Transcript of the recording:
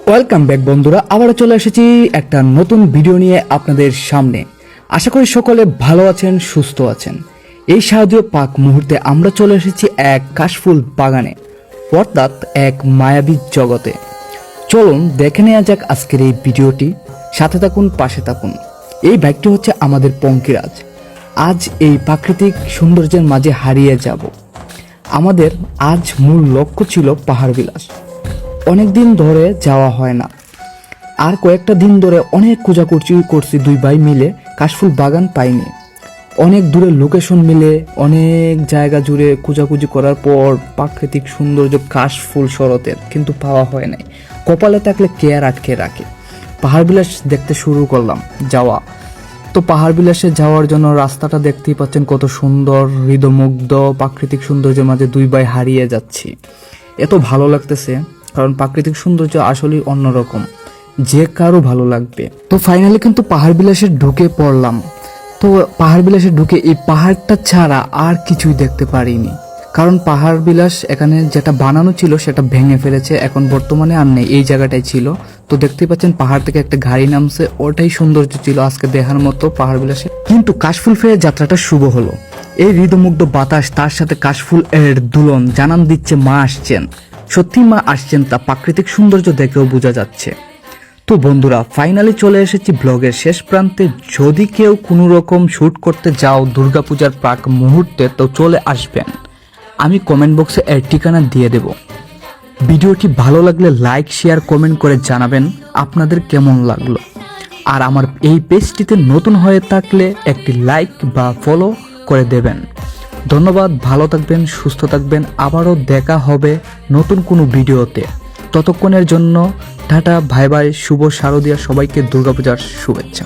Welcome back বন্ধুরা, আবারও চলে এসেছি একটা নতুন ভিডিও নিয়ে আপনাদের সামনে। আশা করি সকলে ভালো আছেন, সুস্থ আছেন। এই শারদীয় পাক মুহূর্তে আমরা চলে এসেছি এক কাশফুল বাগানে, অর্থাৎ এক মায়াবী জগতে। চলুন দেখে নেওয়া যাক আজকের এই ভিডিওটি। সাথে থাকুন, পাশে থাকুন। এই বাইকটি হচ্ছে আমাদের পঙ্কিরাজ। আজ এই প্রাকৃতিক সৌন্দর্যের মাঝে হারিয়ে যাব। আমাদের আজ মূল লক্ষ্য ছিল পাহাড় বিলাস। অনেক দিন ধরে যাওয়া হয় না, আর কয়েকটা দিন ধরে অনেক খোঁজাখুঁজি করছি দুই ভাই মিলে, কাশফুল বাগান পাইনি। অনেক দূরে লোকেশন মিলে অনেক জায়গা জুড়ে খোঁজাখুঁজি করার পর প্রাকৃতিক সৌন্দর্য কাশফুল শরতের কিন্তু পাওয়া হয় নাই। কপালে থাকলে কে আর আটকে রাখে। পাহাড় বিলাস দেখতে শুরু করলাম যাওয়া। তো পাহাড় বিলাসে যাওয়ার জন্য রাস্তাটা দেখতেই পাচ্ছেন কত সুন্দর, হৃদমুগ্ধ প্রাকৃতিক সৌন্দর্যের মাঝে দুই ভাই হারিয়ে যাচ্ছি। এত ভালো লাগতেছে, কারণ প্রাকৃতিক সৌন্দর্য আসলেই অন্যরকম, যে কারো ভালো লাগবে। তো ফাইনালি কিন্তু পাহাড় বিলাসে ঢুকে পড়লাম। তো পাহাড় বিলাসে ঢুকে এই পাহাড়টা ছাড়া আর কিছুই দেখতে পারিনি, কারণ পাহাড় বিলাস এখানে যেটা বানানো ছিল সেটা ভেঙে ফেলেছে, এখন বর্তমানে আর নেই, এই জায়গাটাই ছিল। তো দেখতেই পাচ্ছেন পাহাড় থেকে একটা গাড়ি নামছে, ওটাই সৌন্দর্য ছিল আজকে দেখার মতো পাহাড় বিলাসে। কিন্তু কাশফুল ফেরে যাত্রাটা শুভ হলো। এই হৃদমুগ্ধ বাতাস, তার সাথে কাশফুল এর দুলন জানান দিচ্ছে মা আসছেন। সত্যি মা আসছেন, তা প্রাকৃতিক সৌন্দর্য দেখেও বোঝা যাচ্ছে। তো বন্ধুরা, ফাইনালি চলে এসেছি ব্লগের শেষ প্রান্তে। যদি কেউ কোনো রকম শ্যুট করতে যাও দুর্গাপূজার প্রাক মুহূর্তে, তো চলে আসবেন। আমি কমেন্ট বক্সে এর ঠিকানা দিয়ে দেব। ভিডিওটি ভালো লাগলে লাইক, শেয়ার, কমেন্ট করে জানাবেন আপনাদের কেমন লাগলো। আর আমার এই পেজটিতে নতুন হয়ে থাকলে একটি লাইক বা ফলো করে দেবেন। ধন্যবাদ, ভালো থাকবেন, সুস্থ থাকবেন। আবারও দেখা হবে নতুন কোনো ভিডিওতে। ততক্ষণের জন্য টাটা, বাই বাই। শুভ শারদীয়া, সবাইকে দুর্গাপূজার শুভেচ্ছা।